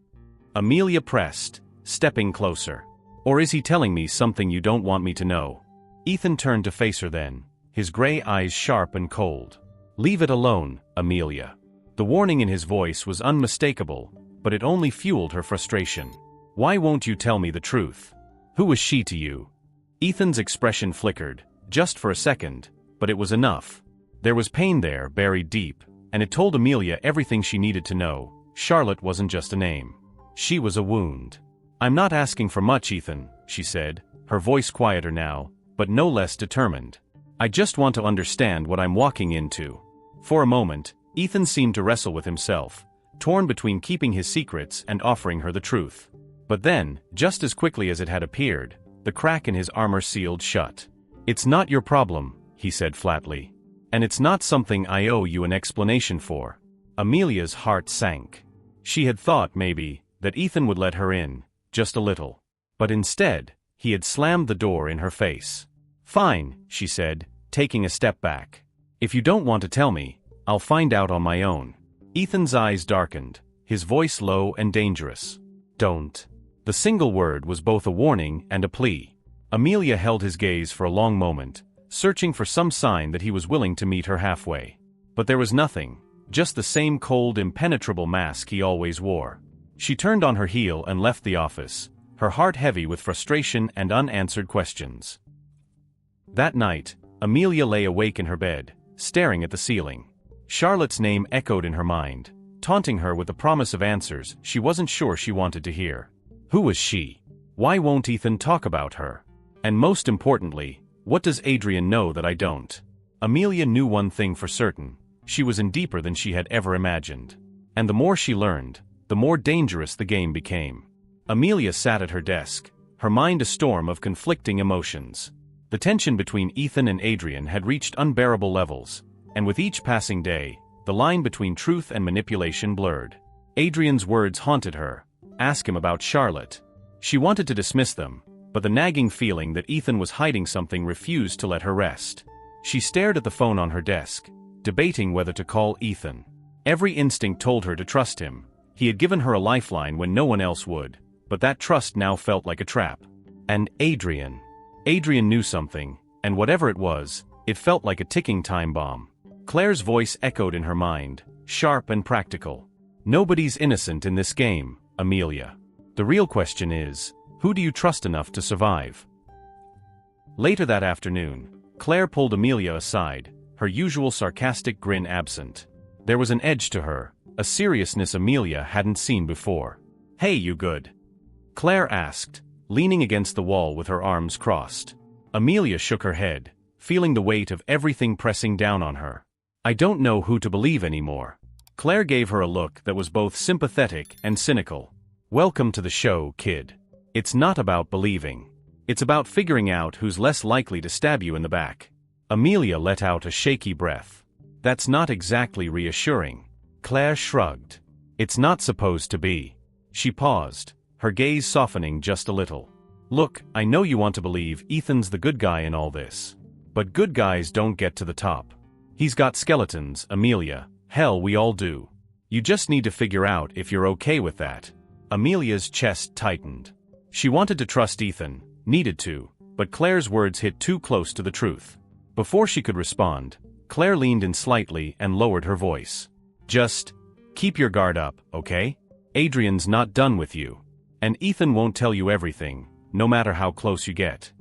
Amelia pressed, stepping closer. Or is he telling me something you don't want me to know? Ethan turned to face her then, his gray eyes sharp and cold. Leave it alone, Amelia. The warning in his voice was unmistakable, but it only fueled her frustration. Why won't you tell me the truth? Who was she to you? Ethan's expression flickered, just for a second, but it was enough. There was pain there, buried deep, and it told Amelia everything she needed to know. Charlotte wasn't just a name. She was a wound. I'm not asking for much, Ethan, she said, her voice quieter now, but no less determined. I just want to understand what I'm walking into. For a moment, Ethan seemed to wrestle with himself, torn between keeping his secrets and offering her the truth. But then, just as quickly as it had appeared, the crack in his armor sealed shut. It's not your problem, he said flatly. And it's not something I owe you an explanation for. Amelia's heart sank. She had thought, maybe, that Ethan would let her in, just a little. But instead, he had slammed the door in her face. Fine, she said, taking a step back. If you don't want to tell me, I'll find out on my own. Ethan's eyes darkened, his voice low and dangerous. Don't. The single word was both a warning and a plea. Amelia held his gaze for a long moment, searching for some sign that he was willing to meet her halfway. But there was nothing, just the same cold, impenetrable mask he always wore. She turned on her heel and left the office, her heart heavy with frustration and unanswered questions. That night, Amelia lay awake in her bed, staring at the ceiling. Charlotte's name echoed in her mind, taunting her with the promise of answers she wasn't sure she wanted to hear. Who was she? Why won't Ethan talk about her? And most importantly, what does Adrian know that I don't? Amelia knew one thing for certain: she was in deeper than she had ever imagined. And the more she learned, the more dangerous the game became. Amelia sat at her desk, her mind a storm of conflicting emotions. The tension between Ethan and Adrian had reached unbearable levels, and with each passing day, the line between truth and manipulation blurred. Adrian's words haunted her. Ask him about Charlotte. She wanted to dismiss them, but the nagging feeling that Ethan was hiding something refused to let her rest. She stared at the phone on her desk, debating whether to call Ethan. Every instinct told her to trust him. He had given her a lifeline when no one else would, but that trust now felt like a trap. And Adrian. Adrian knew something, and whatever it was, it felt like a ticking time bomb. Claire's voice echoed in her mind, sharp and practical. Nobody's innocent in this game, Amelia. The real question is, who do you trust enough to survive? Later that afternoon, Claire pulled Amelia aside, her usual sarcastic grin absent. There was an edge to her, a seriousness Amelia hadn't seen before. "Hey, you good?" Claire asked, leaning against the wall with her arms crossed. Amelia shook her head, feeling the weight of everything pressing down on her. "I don't know who to believe anymore." Claire gave her a look that was both sympathetic and cynical. "Welcome to the show, kid. It's not about believing. It's about figuring out who's less likely to stab you in the back." Amelia let out a shaky breath. "That's not exactly reassuring." Claire shrugged. "It's not supposed to be." She paused, her gaze softening just a little. "Look, I know you want to believe Ethan's the good guy in all this. But good guys don't get to the top. He's got skeletons, Amelia. Hell, we all do. You just need to figure out if you're okay with that." Amelia's chest tightened. She wanted to trust Ethan, needed to, but Claire's words hit too close to the truth. Before she could respond, Claire leaned in slightly and lowered her voice. "Just keep your guard up, okay? Adrian's not done with you. And Ethan won't tell you everything, no matter how close you get."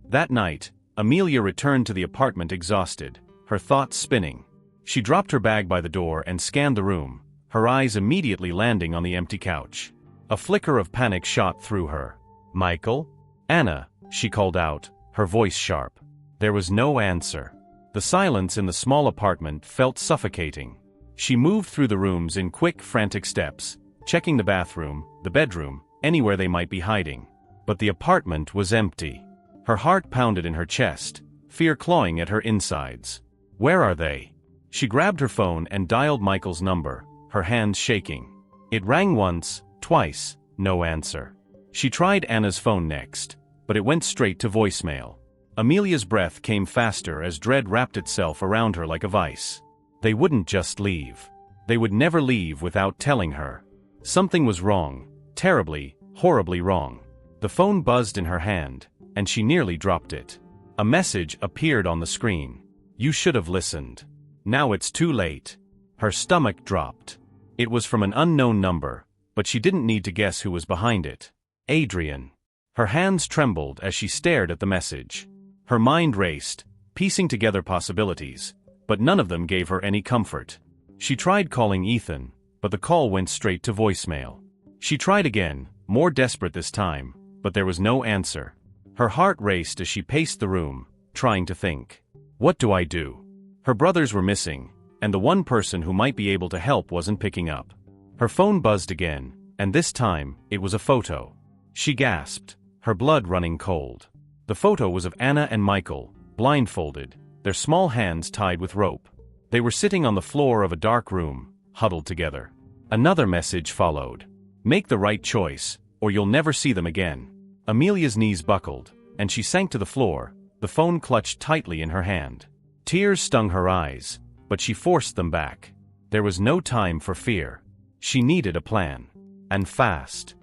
That night, Amelia returned to the apartment exhausted, her thoughts spinning. She dropped her bag by the door and scanned the room, her eyes immediately landing on the empty couch. A flicker of panic shot through her. "Michael? Anna," she called out, her voice sharp. There was no answer. The silence in the small apartment felt suffocating. She moved through the rooms in quick, frantic steps, checking the bathroom, the bedroom, anywhere they might be hiding. But the apartment was empty. Her heart pounded in her chest, fear clawing at her insides. Where are they? She grabbed her phone and dialed Michael's number, her hands shaking. It rang once, twice, no answer. She tried Anna's phone next, but it went straight to voicemail. Amelia's breath came faster as dread wrapped itself around her like a vice. They wouldn't just leave. They would never leave without telling her. Something was wrong, terribly, horribly wrong. The phone buzzed in her hand, and she nearly dropped it. A message appeared on the screen. "You should have listened. Now it's too late." Her stomach dropped. It was from an unknown number, but she didn't need to guess who was behind it. Adrian. Her hands trembled as she stared at the message. Her mind raced, piecing together possibilities, but none of them gave her any comfort. She tried calling Ethan, but the call went straight to voicemail. She tried again, more desperate this time, but there was no answer. Her heart raced as she paced the room, trying to think. What do I do? Her brothers were missing, and the one person who might be able to help wasn't picking up. Her phone buzzed again, and this time, it was a photo. She gasped, her blood running cold. The photo was of Anna and Michael, blindfolded, their small hands tied with rope. They were sitting on the floor of a dark room, huddled together. Another message followed. "Make the right choice, or you'll never see them again." Amelia's knees buckled, and she sank to the floor, the phone clutched tightly in her hand. Tears stung her eyes, but she forced them back. There was no time for fear. She needed a plan. And fast.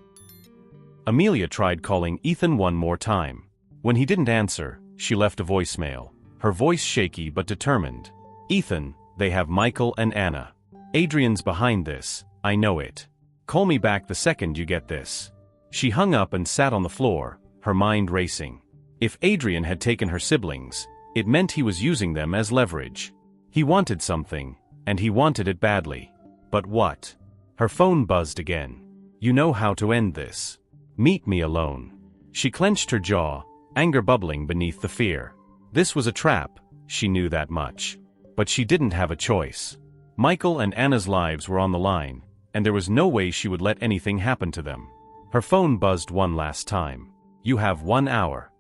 Amelia tried calling Ethan one more time. When he didn't answer, she left a voicemail, her voice shaky but determined. "Ethan, they have Michael and Anna. Adrian's behind this, I know it. Call me back the second you get this." She hung up and sat on the floor, her mind racing. If Adrian had taken her siblings, it meant he was using them as leverage. He wanted something, and he wanted it badly. But what? Her phone buzzed again. "You know how to end this. Meet me alone." She clenched her jaw, anger bubbling beneath the fear. This was a trap, she knew that much. But she didn't have a choice. Michael and Anna's lives were on the line, and there was no way she would let anything happen to them. Her phone buzzed one last time. "You have 1 hour."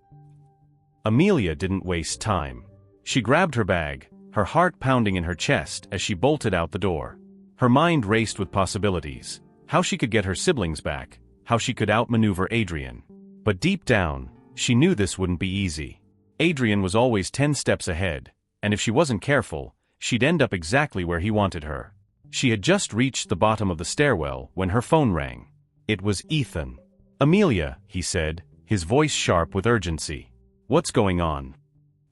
Amelia didn't waste time. She grabbed her bag, her heart pounding in her chest as she bolted out the door. Her mind raced with possibilities. How she could get her siblings back, how she could outmaneuver Adrian. But deep down, she knew this wouldn't be easy. Adrian was always 10 steps ahead, and if she wasn't careful, she'd end up exactly where he wanted her. She had just reached the bottom of the stairwell when her phone rang. It was Ethan. "Amelia," he said, his voice sharp with urgency. "What's going on?"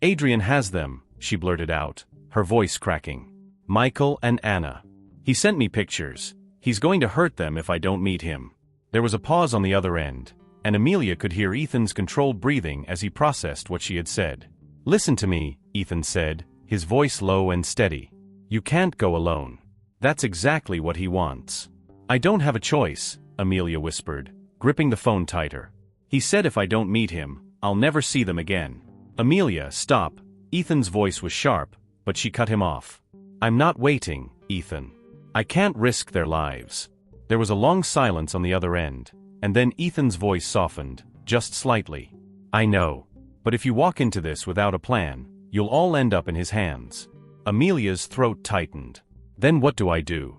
"Adrian has them," she blurted out, her voice cracking. "Michael and Anna. He sent me pictures. He's going to hurt them if I don't meet him." There was a pause on the other end, and Amelia could hear Ethan's controlled breathing as he processed what she had said. "Listen to me," Ethan said, his voice low and steady. "You can't go alone. That's exactly what he wants." "I don't have a choice," Amelia whispered, gripping the phone tighter. "He said if I don't meet him, I'll never see them again." "Amelia, stop." Ethan's voice was sharp, but she cut him off. "I'm not waiting, Ethan. I can't risk their lives." There was a long silence on the other end, and then Ethan's voice softened, just slightly. "I know. But if you walk into this without a plan, you'll all end up in his hands." Amelia's throat tightened. "Then what do I do?"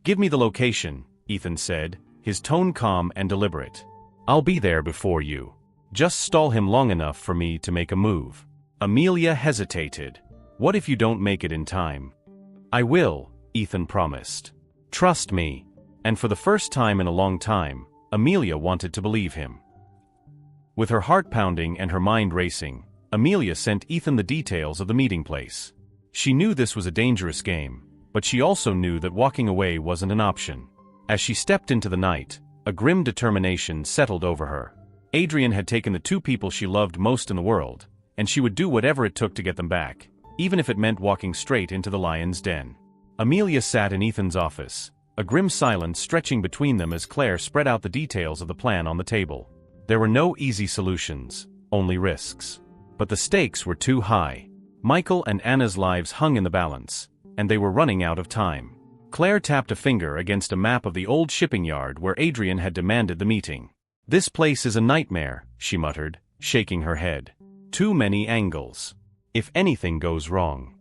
"Give me the location," Ethan said, his tone calm and deliberate. "I'll be there before you. Just stall him long enough for me to make a move." Amelia hesitated. "What if you don't make it in time?" "I will," Ethan promised. "Trust me." And for the first time in a long time, Amelia wanted to believe him. With her heart pounding and her mind racing, Amelia sent Ethan the details of the meeting place. She knew this was a dangerous game, but she also knew that walking away wasn't an option. As she stepped into the night, a grim determination settled over her. Adrian had taken the 2 people she loved most in the world, and she would do whatever it took to get them back, even if it meant walking straight into the lion's den. Amelia sat in Ethan's office, a grim silence stretching between them as Claire spread out the details of the plan on the table. There were no easy solutions, only risks. But the stakes were too high. Michael and Anna's lives hung in the balance, and they were running out of time. Claire tapped a finger against a map of the old shipping yard where Adrian had demanded the meeting. "This place is a nightmare," she muttered, shaking her head. "Too many angles. If anything goes wrong."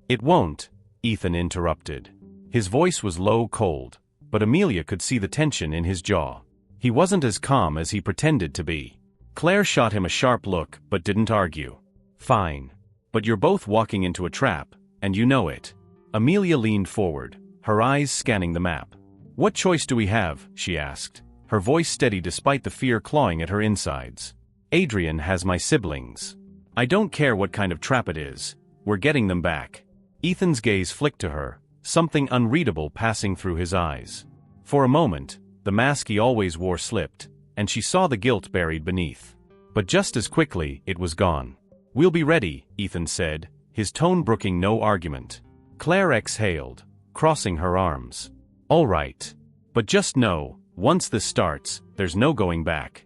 "It won't," Ethan interrupted. His voice was low, cold, but Amelia could see the tension in his jaw. He wasn't as calm as he pretended to be. Claire shot him a sharp look, but didn't argue. "Fine. But you're both walking into a trap, and you know it." Amelia leaned forward, her eyes scanning the map. "What choice do we have?" she asked, her voice steady despite the fear clawing at her insides. "Adrian has my siblings. I don't care what kind of trap it is, we're getting them back." Ethan's gaze flicked to her, something unreadable passing through his eyes. For a moment, the mask he always wore slipped, and she saw the guilt buried beneath. But just as quickly, it was gone. "We'll be ready," Ethan said, his tone brooking no argument. Claire exhaled, crossing her arms. "All right. But just know, once this starts, there's no going back."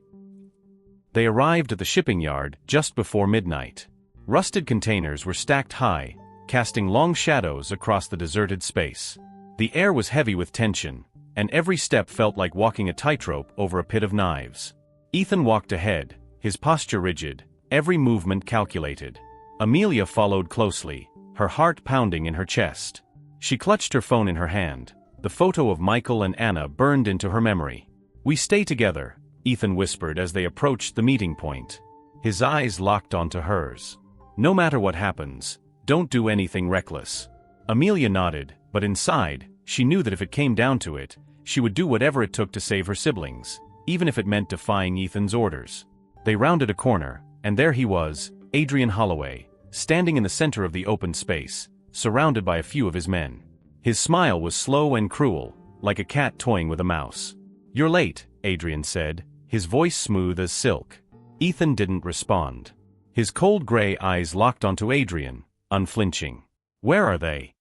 They arrived at the shipping yard just before midnight. Rusted containers were stacked high, casting long shadows across the deserted space. The air was heavy with tension, and every step felt like walking a tightrope over a pit of knives. Ethan walked ahead, his posture rigid, every movement calculated. Amelia followed closely, her heart pounding in her chest. She clutched her phone in her hand. The photo of Michael and Anna burned into her memory. "We stay together," Ethan whispered as they approached the meeting point. His eyes locked onto hers. "No matter what happens, don't do anything reckless." Amelia nodded, but inside, she knew that if it came down to it, she would do whatever it took to save her siblings, even if it meant defying Ethan's orders. They rounded a corner, and there he was, Adrian Holloway, standing in the center of the open space, surrounded by a few of his men. His smile was slow and cruel, like a cat toying with a mouse. "You're late," Adrian said, his voice smooth as silk. Ethan didn't respond. His cold gray eyes locked onto Adrian, unflinching. "Where are they?"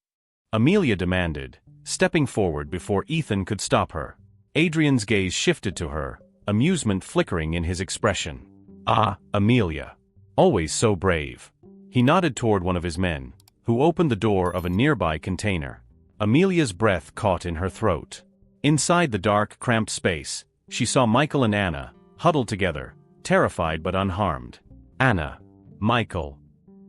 Amelia demanded, stepping forward before Ethan could stop her. Adrian's gaze shifted to her, amusement flickering in his expression. "Ah, Amelia. Always so brave." He nodded toward one of his men, who opened the door of a nearby container. Amelia's breath caught in her throat. Inside the dark, cramped space, she saw Michael and Anna, huddled together, terrified but unharmed. Anna. Michael.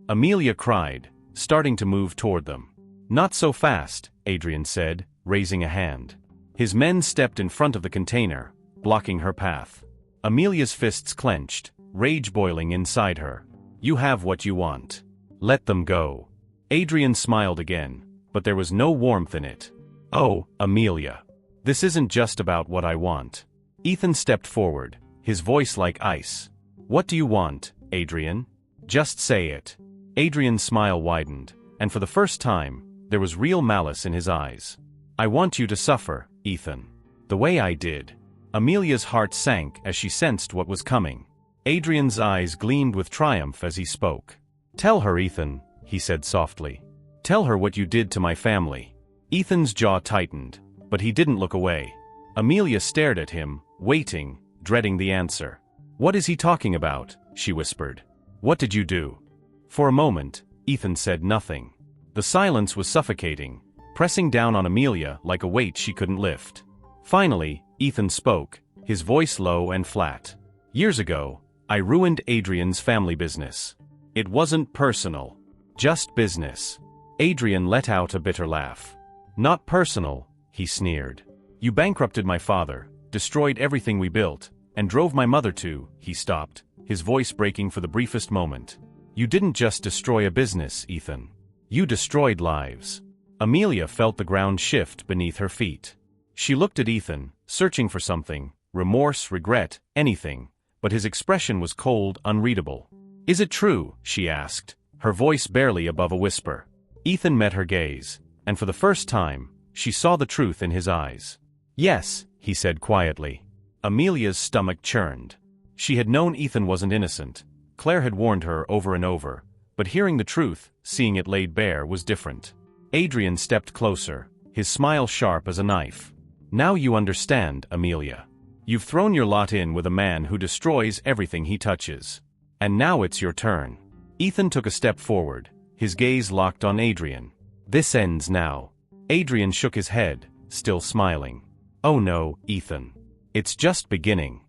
Amelia cried, starting to move toward them. Not so fast, Adrian said, raising a hand. His men stepped in front of the container, blocking her path. Amelia's fists clenched, rage boiling inside her. You have what you want. Let them go. Adrian smiled again, but there was no warmth in it. Oh, Amelia. This isn't just about what I want. Ethan stepped forward, his voice like ice. What do you want, Adrian? Just say it. Adrian's smile widened, and for the first time, there was real malice in his eyes. I want you to suffer, Ethan. The way I did. Amelia's heart sank as she sensed what was coming. Adrian's eyes gleamed with triumph as he spoke. Tell her, Ethan, he said softly. Tell her what you did to my family. Ethan's jaw tightened, but he didn't look away. Amelia stared at him, waiting, dreading the answer. What is he talking about? She whispered. What did you do? For a moment, Ethan said nothing. The silence was suffocating, pressing down on Amelia like a weight she couldn't lift. Finally, Ethan spoke, his voice low and flat. Years ago, I ruined Adrian's family business. It wasn't personal. Just business. Adrian let out a bitter laugh. Not personal, he sneered. You bankrupted my father, destroyed everything we built, and drove my mother to. He stopped, his voice breaking for the briefest moment. You didn't just destroy a business, Ethan. You destroyed lives. Amelia felt the ground shift beneath her feet. She looked at Ethan, searching for something, remorse, regret, anything, but his expression was cold, unreadable. Is it true? She asked, her voice barely above a whisper. Ethan met her gaze, and for the first time, she saw the truth in his eyes. Yes, he said quietly. Amelia's stomach churned. She had known Ethan wasn't innocent. Claire had warned her over and over, but hearing the truth, seeing it laid bare, was different. Adrian stepped closer, his smile sharp as a knife. Now you understand, Amelia. You've thrown your lot in with a man who destroys everything he touches. And now it's your turn. Ethan took a step forward, his gaze locked on Adrian. This ends now. Adrian shook his head, still smiling. Oh no, Ethan. It's just beginning.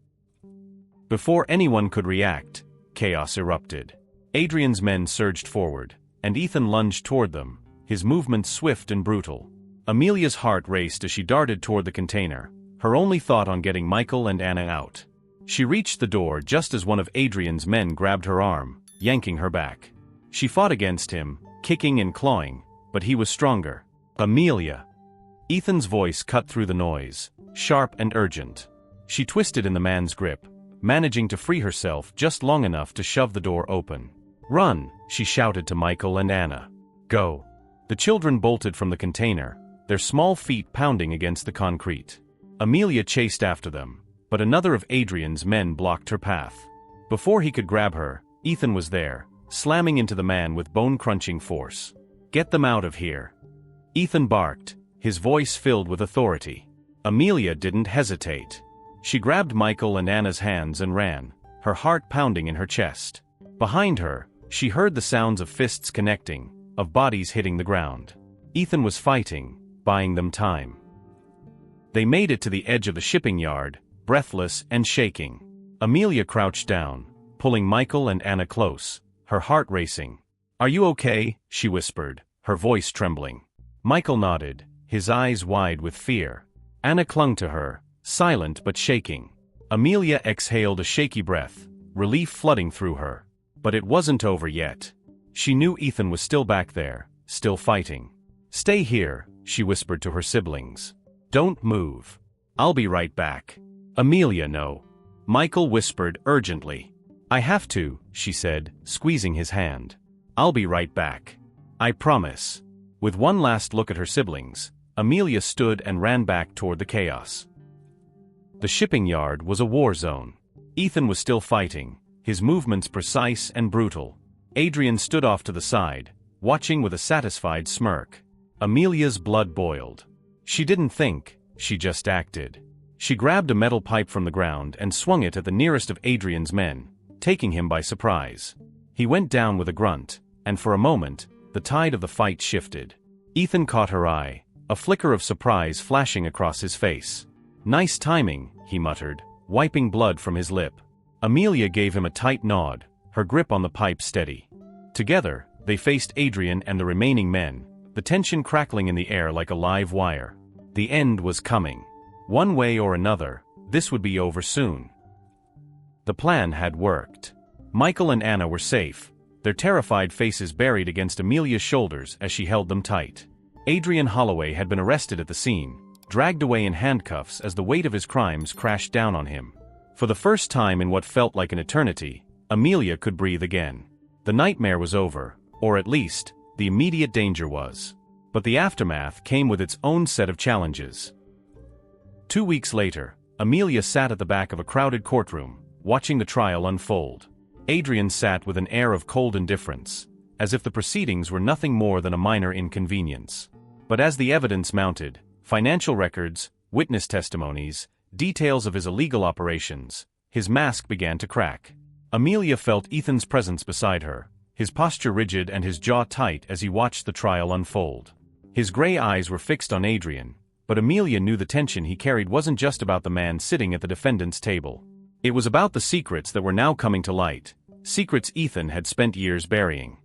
Before anyone could react, chaos erupted. Adrian's men surged forward, and Ethan lunged toward them, his movements swift and brutal. Amelia's heart raced as she darted toward the container, her only thought on getting Michael and Anna out. She reached the door just as one of Adrian's men grabbed her arm, yanking her back. She fought against him, kicking and clawing, but he was stronger. Amelia. Ethan's voice cut through the noise, sharp and urgent. She twisted in the man's grip, managing to free herself just long enough to shove the door open. Run, she shouted to Michael and Anna. Go. The children bolted from the container, their small feet pounding against the concrete. Amelia chased after them, but another of Adrian's men blocked her path. Before he could grab her, Ethan was there, slamming into the man with bone-crunching force. Get them out of here. Ethan barked, his voice filled with authority. Amelia didn't hesitate. She grabbed Michael and Anna's hands and ran, her heart pounding in her chest. Behind her, she heard the sounds of fists connecting, of bodies hitting the ground. Ethan was fighting, buying them time. They made it to the edge of the shipping yard, breathless and shaking. Amelia crouched down, pulling Michael and Anna close, her heart racing. Are you okay? She whispered, her voice trembling. Michael nodded, his eyes wide with fear. Anna clung to her, silent but shaking. Amelia exhaled a shaky breath, relief flooding through her. But it wasn't over yet. She knew Ethan was still back there, still fighting. Stay here, she whispered to her siblings. Don't move. I'll be right back. Amelia, no. Michael whispered urgently. I have to, she said, squeezing his hand. I'll be right back. I promise. With one last look at her siblings, Amelia stood and ran back toward the chaos. The shipping yard was a war zone. Ethan was still fighting, his movements precise and brutal. Adrian stood off to the side, watching with a satisfied smirk. Amelia's blood boiled. She didn't think, she just acted. She grabbed a metal pipe from the ground and swung it at the nearest of Adrian's men, taking him by surprise. He went down with a grunt, and for a moment, the tide of the fight shifted. Ethan caught her eye, a flicker of surprise flashing across his face. "Nice timing," he muttered, wiping blood from his lip. Amelia gave him a tight nod, her grip on the pipe steady. Together, they faced Adrian and the remaining men, the tension crackling in the air like a live wire. The end was coming. One way or another, this would be over soon. The plan had worked. Michael and Anna were safe, their terrified faces buried against Amelia's shoulders as she held them tight. Adrian Holloway had been arrested at the scene, dragged away in handcuffs as the weight of his crimes crashed down on him. For the first time in what felt like an eternity, Amelia could breathe again. The nightmare was over, or at least, the immediate danger was. But the aftermath came with its own set of challenges. 2 weeks later, Amelia sat at the back of a crowded courtroom, watching the trial unfold. Adrian sat with an air of cold indifference, as if the proceedings were nothing more than a minor inconvenience. But as the evidence mounted, financial records, witness testimonies, details of his illegal operations, his mask began to crack. Amelia felt Ethan's presence beside her, his posture rigid and his jaw tight as he watched the trial unfold. His gray eyes were fixed on Adrian, but Amelia knew the tension he carried wasn't just about the man sitting at the defendant's table. It was about the secrets that were now coming to light, secrets Ethan had spent years burying.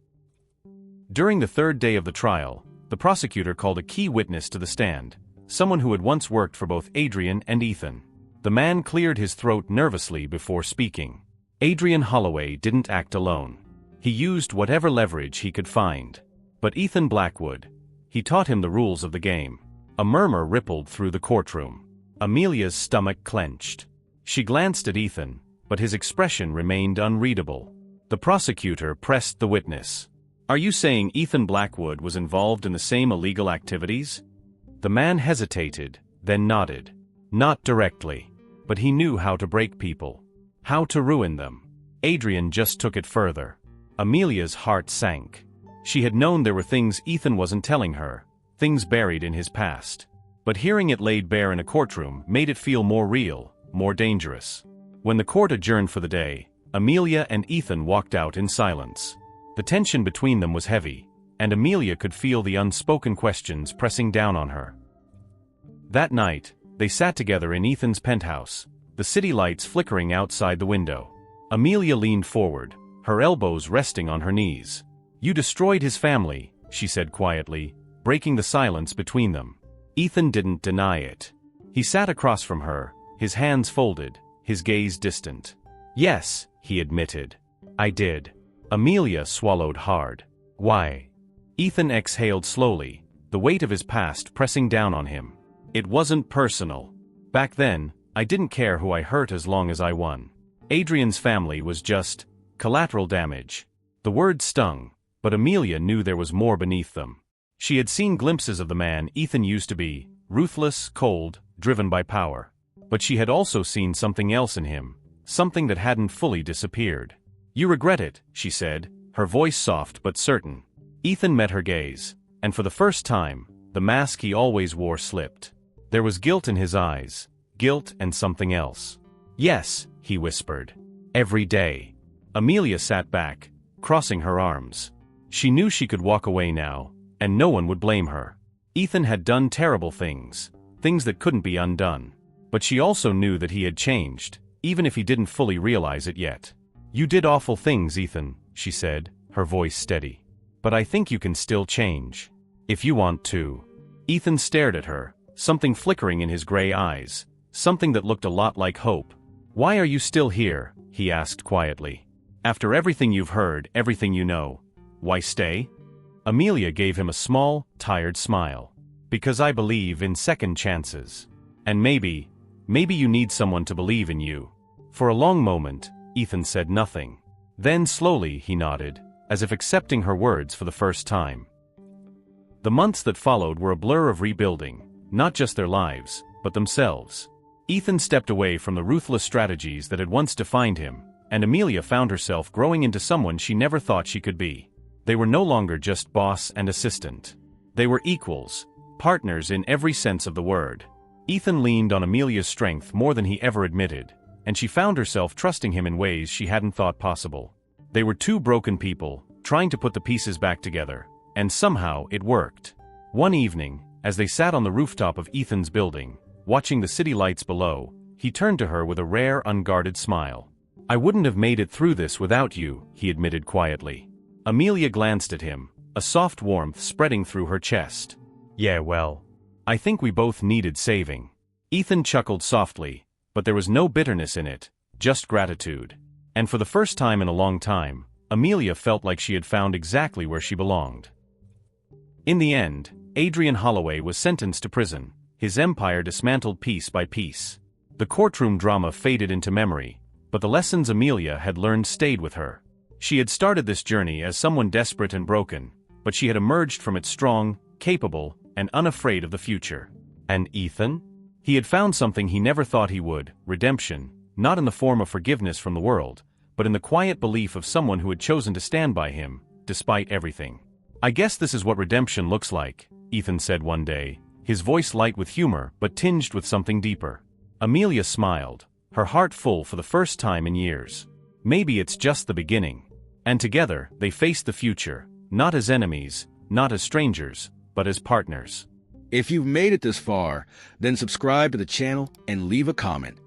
During the third day of the trial, the prosecutor called a key witness to the stand, someone who had once worked for both Adrian and Ethan. The man cleared his throat nervously before speaking. Adrian Holloway didn't act alone. He used whatever leverage he could find. But Ethan Blackwood, he taught him the rules of the game. A murmur rippled through the courtroom. Amelia's stomach clenched. She glanced at Ethan, but his expression remained unreadable. The prosecutor pressed the witness. "Are you saying Ethan Blackwood was involved in the same illegal activities?" The man hesitated, then nodded. Not directly. But he knew how to break people. How to ruin them. Adrian just took it further. Amelia's heart sank. She had known there were things Ethan wasn't telling her, things buried in his past. But hearing it laid bare in a courtroom made it feel more real, more dangerous. When the court adjourned for the day, Amelia and Ethan walked out in silence. The tension between them was heavy, and Amelia could feel the unspoken questions pressing down on her. That night, they sat together in Ethan's penthouse, the city lights flickering outside the window. Amelia leaned forward, her elbows resting on her knees. "You destroyed his family," she said quietly, breaking the silence between them. Ethan didn't deny it. He sat across from her, his hands folded, his gaze distant. "Yes," he admitted. "I did." Amelia swallowed hard. "Why?" Ethan exhaled slowly, the weight of his past pressing down on him. "It wasn't personal. Back then, I didn't care who I hurt as long as I won. Adrian's family was just collateral damage." The words stung, but Amelia knew there was more beneath them. She had seen glimpses of the man Ethan used to be, ruthless, cold, driven by power. But she had also seen something else in him, something that hadn't fully disappeared. "You regret it," she said, her voice soft but certain. Ethan met her gaze, and for the first time, the mask he always wore slipped. There was guilt in his eyes, guilt and something else. "Yes," he whispered. "Every day." Amelia sat back, crossing her arms. She knew she could walk away now, and no one would blame her. Ethan had done terrible things, things that couldn't be undone. But she also knew that he had changed, even if he didn't fully realize it yet. "You did awful things, Ethan," she said, her voice steady. "But I think you can still change. If you want to." Ethan stared at her, something flickering in his gray eyes, something that looked a lot like hope. "Why are you still here?" he asked quietly. "After everything you've heard, everything you know, why stay?" Amelia gave him a small, tired smile. "Because I believe in second chances. And maybe you need someone to believe in you." For a long moment, Ethan said nothing. Then slowly he nodded, as if accepting her words for the first time. The months that followed were a blur of rebuilding, not just their lives, but themselves. Ethan stepped away from the ruthless strategies that had once defined him, and Amelia found herself growing into someone she never thought she could be. They were no longer just boss and assistant. They were equals, partners in every sense of the word. Ethan leaned on Amelia's strength more than he ever admitted, and she found herself trusting him in ways she hadn't thought possible. They were two broken people, trying to put the pieces back together, and somehow it worked. One evening, as they sat on the rooftop of Ethan's building, watching the city lights below, he turned to her with a rare, unguarded smile. "I wouldn't have made it through this without you," he admitted quietly. Amelia glanced at him, a soft warmth spreading through her chest. "Yeah, well, I think we both needed saving." Ethan chuckled softly, but there was no bitterness in it, just gratitude. And for the first time in a long time, Amelia felt like she had found exactly where she belonged. In the end, Adrian Holloway was sentenced to prison, his empire dismantled piece by piece. The courtroom drama faded into memory, but the lessons Amelia had learned stayed with her. She had started this journey as someone desperate and broken, but she had emerged from it strong, capable, and unafraid of the future. And Ethan? He had found something he never thought he would: redemption, not in the form of forgiveness from the world, but in the quiet belief of someone who had chosen to stand by him, despite everything. "I guess this is what redemption looks like," Ethan said one day, his voice light with humor but tinged with something deeper. Amelia smiled, her heart full for the first time in years. Maybe it's just the beginning. And together, they faced the future, not as enemies, not as strangers, but as partners. If you've made it this far, then subscribe to the channel and leave a comment.